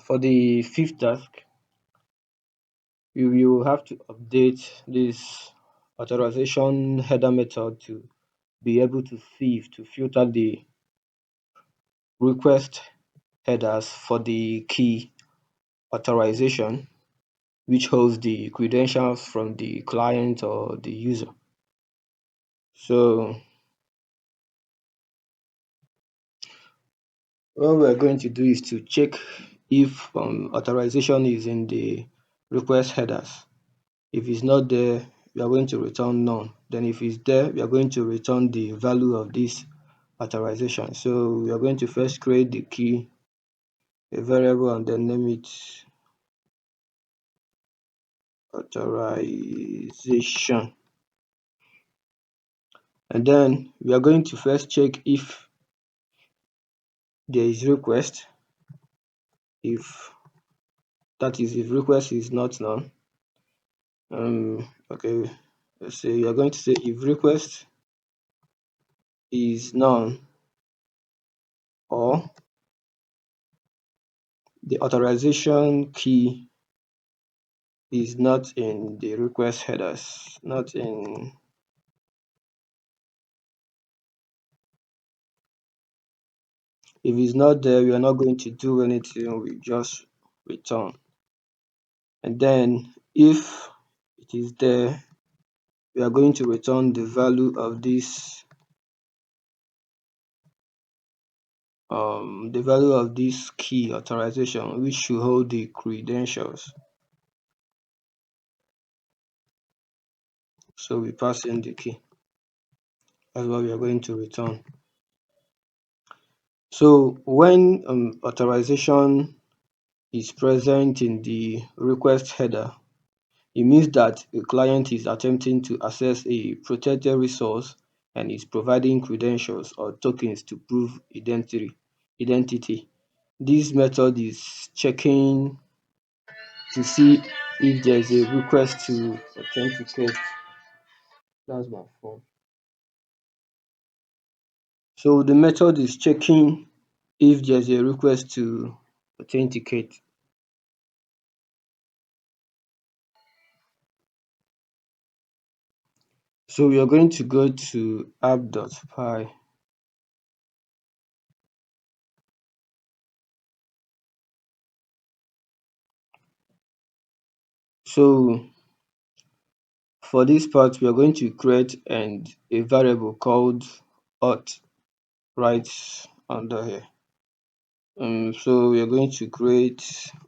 For the fifth task, you will have to update this authorization header method to be able to sieve to filter the request headers for the key authorization, which holds the credentials from the client or the user. So what we're going to do is to check if authorization is in the request headers. If it's not there, we are going to return none. Then if it's there, we are going to return the value of this authorization. So we are going to first create the key, a variable, and then name it authorization. And then we are going to first check if there is request. If that is, if request is not none, okay, let's say you are going to say if request is none, or the authorization key is not in the request headers, not in. If it's not there, we are not going to do anything, we just return. And then if it is there, we are going to return the value of this key authorization, which should hold the credentials. So we pass in the key. That's what we are going to return. So when authorization is present in the request header, it means that a client is attempting to access a protected resource and is providing credentials or tokens to prove identity. This method is checking to see if there is a request to authenticate. That's my phone. So the method is checking if there's a request to authenticate. So we are going to go to app.py. So for this part, we are going to create a variable called auth right under here. So we are going to create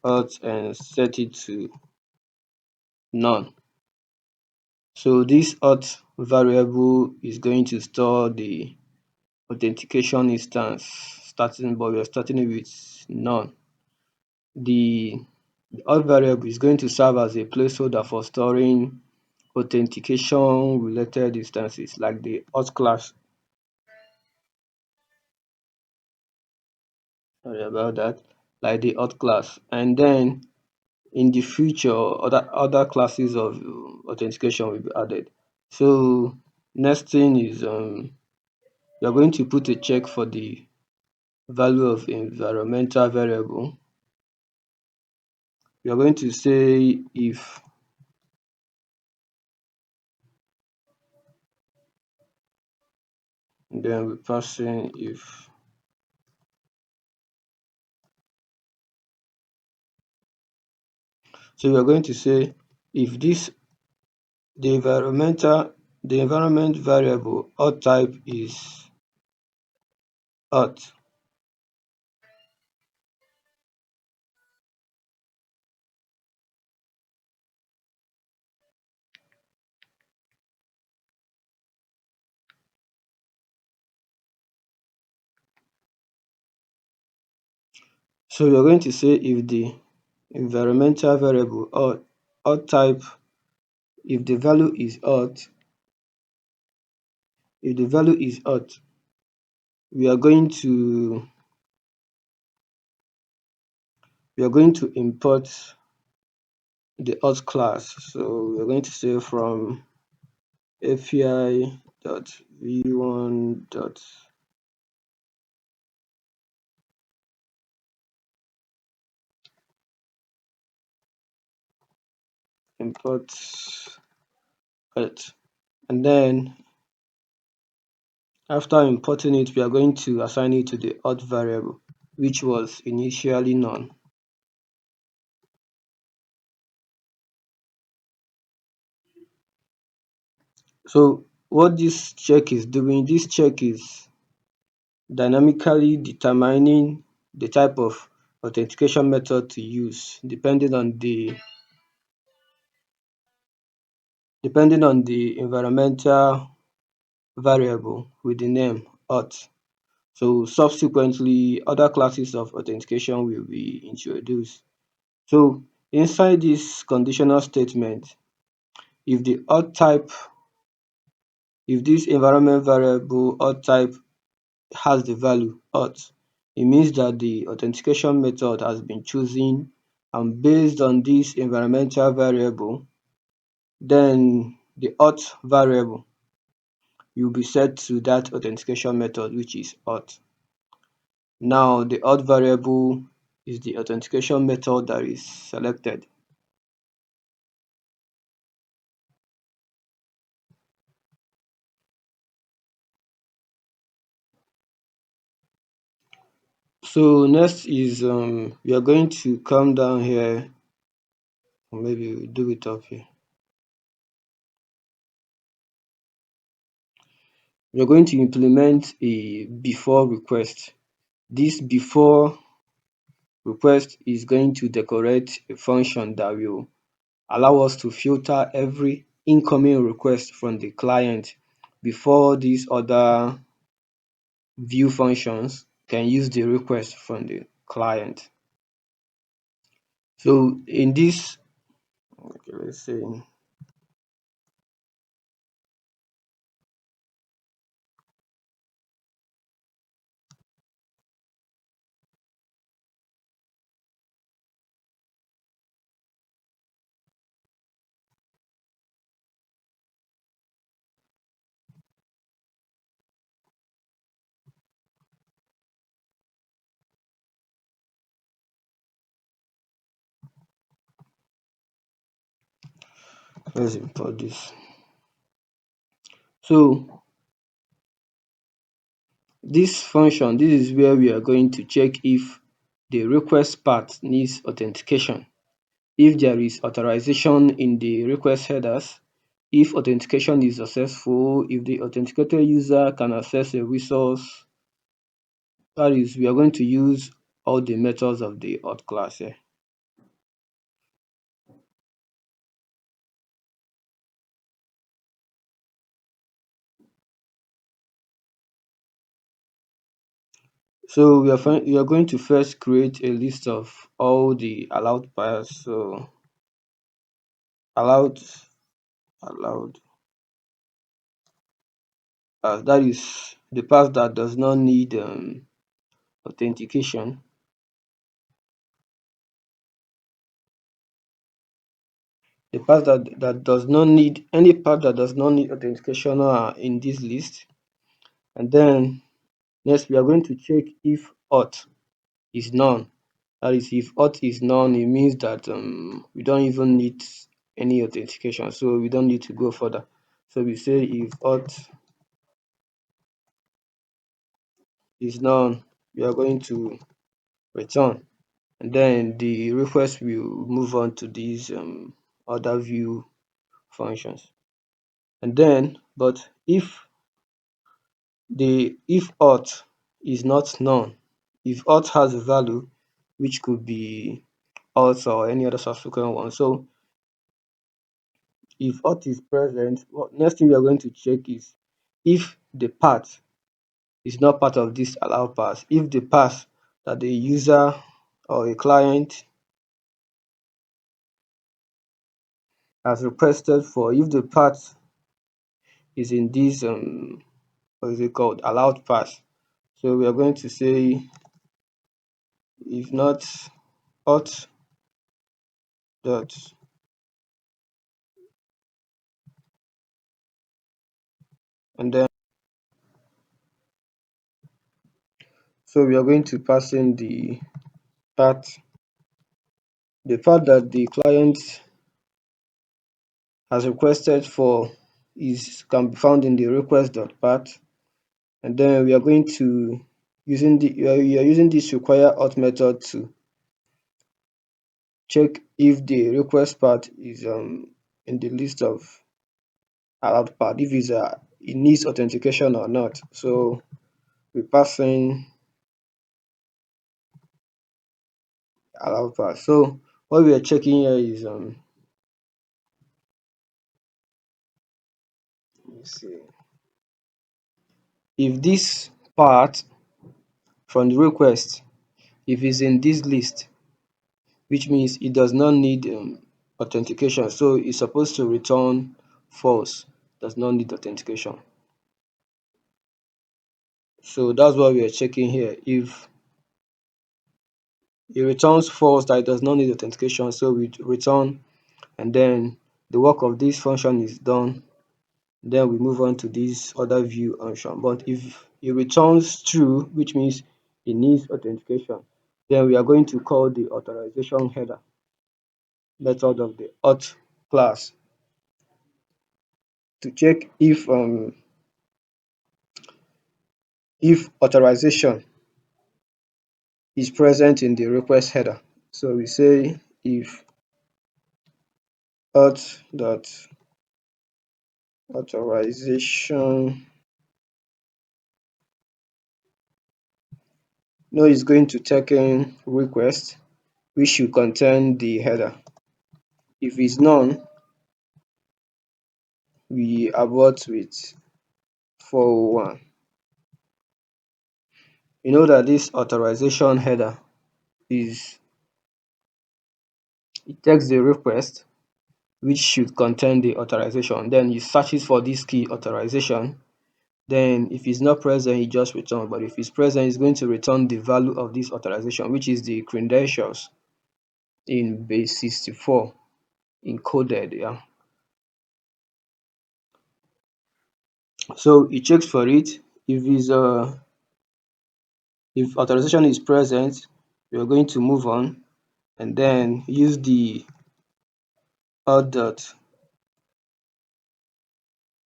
auth and set it to none. So this auth variable is going to store the authentication instance but we are starting it with none. The auth variable is going to serve as a placeholder for storing authentication related instances like the auth class. Sorry about that. Like the auth class. And then in the future, other classes of authentication will be added. So next thing is you're going to put a check for the value of environmental variable. You're going to say if then we pass in if. So you're going to say if this the environment variable auth type is auth. So you're going to say if the environmental variable or auth type, if the value is auth, we are going to import the auth class. So we're going to say from api.v1. import auth. And then after importing it, we are going to assign it to the auth variable, which was initially none. So what this check is doing, this check is dynamically determining the type of authentication method to use depending on the environmental variable with the name auth. So subsequently, other classes of authentication will be introduced. So inside this conditional statement, if the auth type, if this environment variable auth type has the value auth, it means that the authentication method has been chosen, and based on this environmental variable, then the auth variable will be set to that authentication method, which is auth. Now the auth variable is the authentication method that is selected. So next is we are going to come down here, or maybe we'll do it up here. We are going to implement a before request. This before request is going to decorate a function that will allow us to filter every incoming request from the client before these other view functions can use the request from the client. So in this, okay, let's say, let's import this. So this function, this is where we are going to check if the request part needs authentication, if there is authorization in the request headers, if authentication is successful, if the authenticated user can access a resource. That is, we are going to use all the methods of the auth class here. So we are going to first create a list of all the allowed paths. So allowed allowed that is the path that does not need authentication. The path that does not need any path that does not need authentication are in this list. And then next we are going to check if auth is none. That is, if auth is none, it means that we don't even need any authentication, so we don't need to go further. So we say if auth is none, we are going to return, and then the request will move on to these other view functions. And then, but if auth is not none, if auth has a value, which could be auth or any other subsequent one. So if auth is present, what next thing we are going to check is if the path is not part of this allow path, if the path that the user or a client has requested for, if the path is in this what is it called, allowed path. So we are going to say if not auth dot, and then so we are going to pass in path the path that the client as requested for is can be found in the request.path, and then we are going to you are using this require auth method to check if the request path is in the list of allowed path, if it needs authentication or not. So we pass in allowed path. So what we are checking here is let me see, if this part from the request, if it's in this list, which means it does not need authentication. So it's supposed to return false, does not need authentication. So that's what we are checking here. If it returns false, that it does not need authentication, so we return, and then the work of this function is done. Then we move on to this other view function. But if it returns true, which means it needs authentication, then we are going to call the authorization header method of the auth class to check if authorization is present in the request header. So we say if auth dot authorization no is going to take in request, which should contain the header. If it's none, we abort with 401. You know that this authorization header is it takes the request which should contain the authorization, then it searches for this key authorization. Then if it's not present, it just returns. But if it's present, it's going to return the value of this authorization, which is the credentials in base 64 encoded. Yeah. So it checks for it. If authorization is present, we are going to move on and then use the auth dot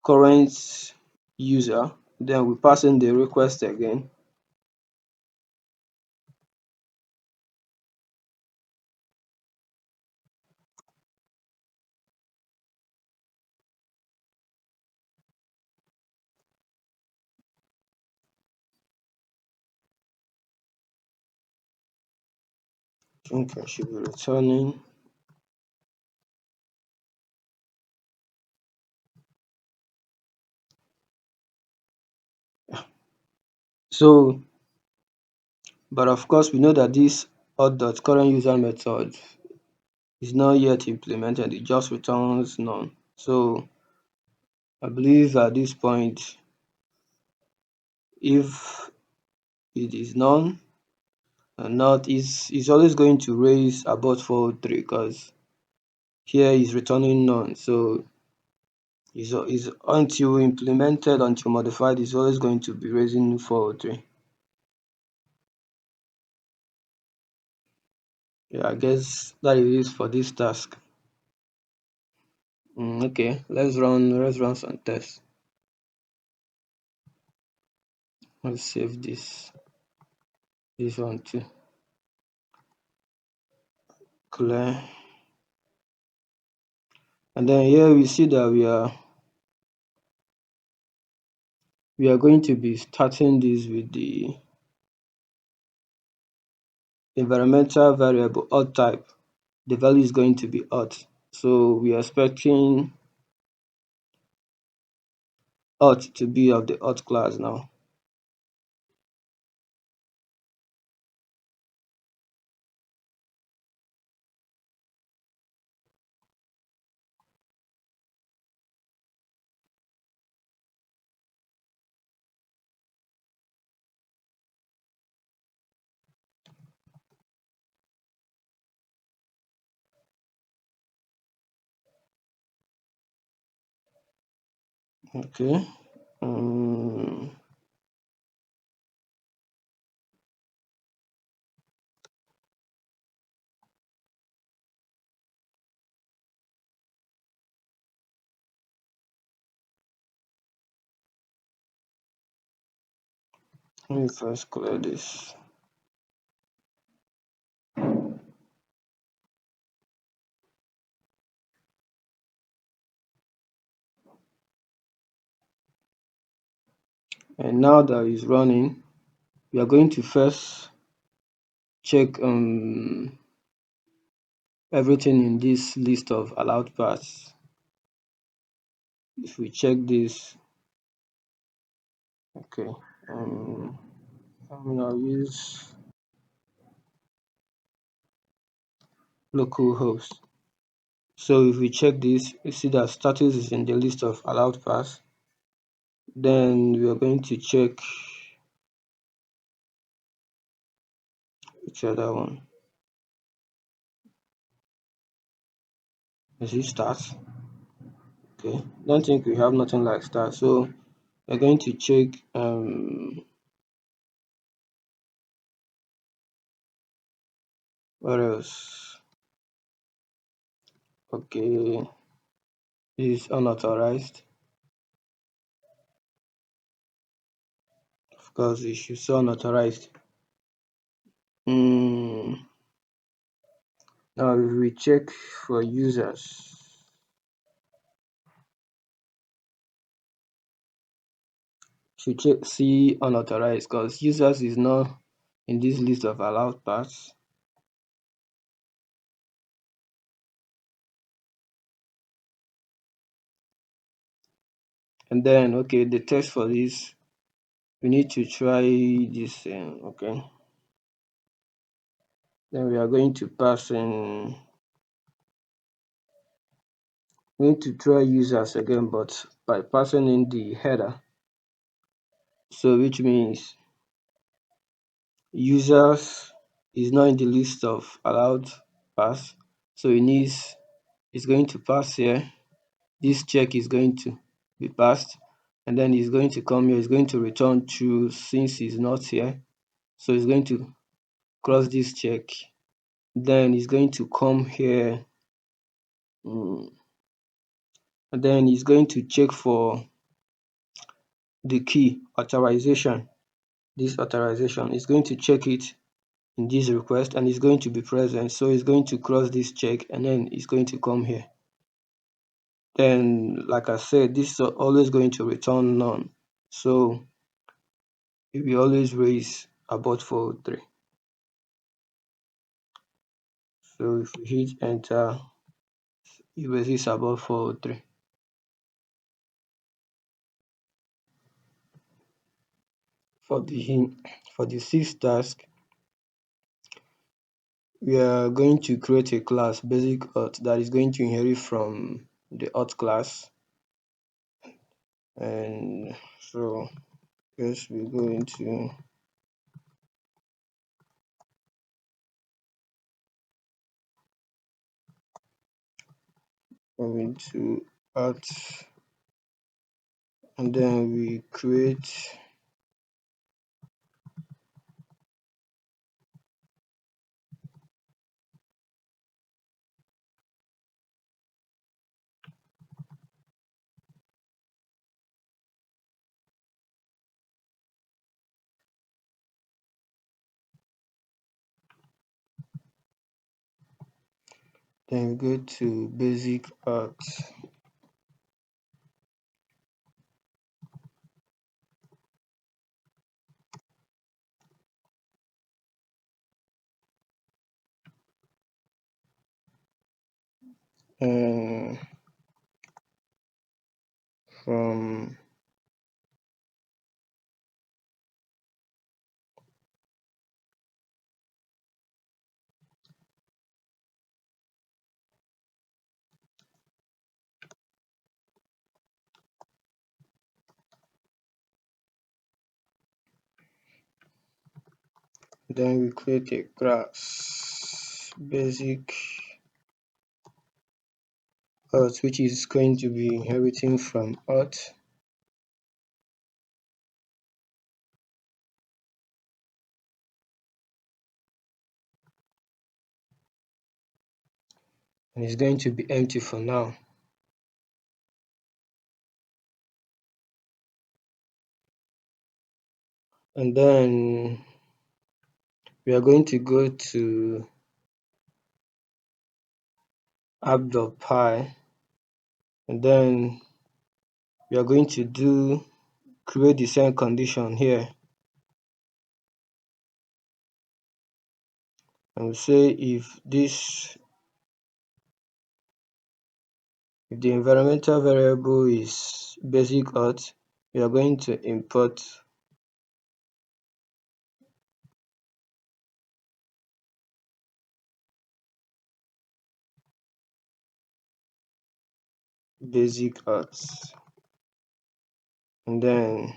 current user. Then we pass in the request again. I think I should be returning. So, but of course, we know that this auth current user method is not yet implemented. It just returns none. So I believe at this point, if it is none and not is always going to raise about 403 because here is returning none. So is until implemented, until modified, is always going to be raising 403. Yeah, I guess that it is for this task. Okay, let's run some tests. Let's save this one too. Clear. And then here we see that we are going to be starting this with the environmental variable auth type. The value is going to be auth. So we are expecting auth to be of the auth class now. Okay. Um, Let me first clear this. And now that it's running, we are going to first check everything in this list of allowed paths. If we check this, okay, I'm gonna use localhost. So if we check this, you see that status is in the list of allowed paths. Then we are going to check which other one. Is it start? Okay, don't think we have nothing like start. So we're going to check what else? Okay, this is unauthorized. Of course, it should say unauthorized. Now if we check for users, should check see unauthorized because users is not in this list of allowed paths. And then okay, the test for this, we need to try this okay. Then we are going to pass in, we need to try users again, but by passing in the header. So which means users is not in the list of allowed pass. So it needs, it's going to pass here. This check is going to be passed, and then it's going to come here, it's going to return true since it's not here. So it's going to cross this check. Then it's going to come here, and then it's going to check for the key authorization. This authorization is going to check it in this request and it's going to be present. So it's going to cross this check and then it's going to come here. Then, like I said, this is always going to return none. So it will always raise about 403. So if we hit enter, it raises about 403. For the sixth task, we are going to create a class, basic auth, that is going to inherit from the auth class. And so yes, we go into auth, and then we create then we go to basic auth, and from then we create a class basic auth, which is going to be inheriting from auth, and it's going to be empty for now. and then we are going to go to app.py, and then we are going to do create the same condition here, and we say if the environmental variable is basic auth, we are going to import basic auth, and then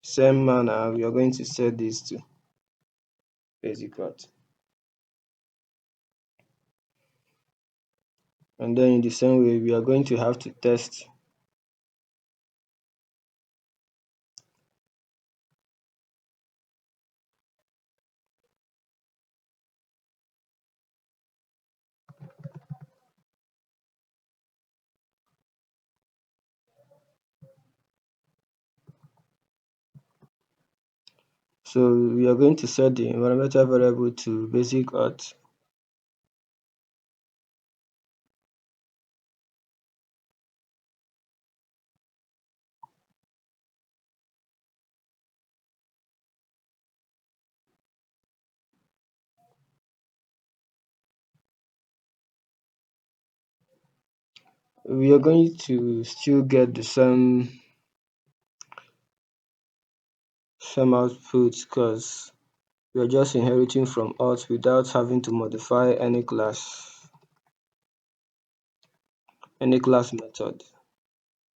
same manner we are going to set this to basic auth, and then in the same way we are going to have to test. So we are going to set the environmental variable to basic auth, we are going to still get the same output because we are just inheriting from auth without having to modify any class method.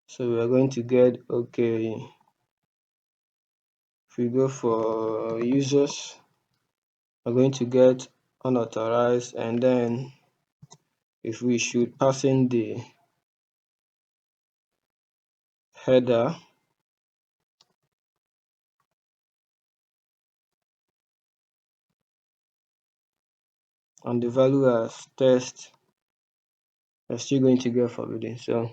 So we are going to get, okay, if we go for users, we're going to get unauthorized, and then if we should pass in the header and the value as test, we're still going to get forbidden. So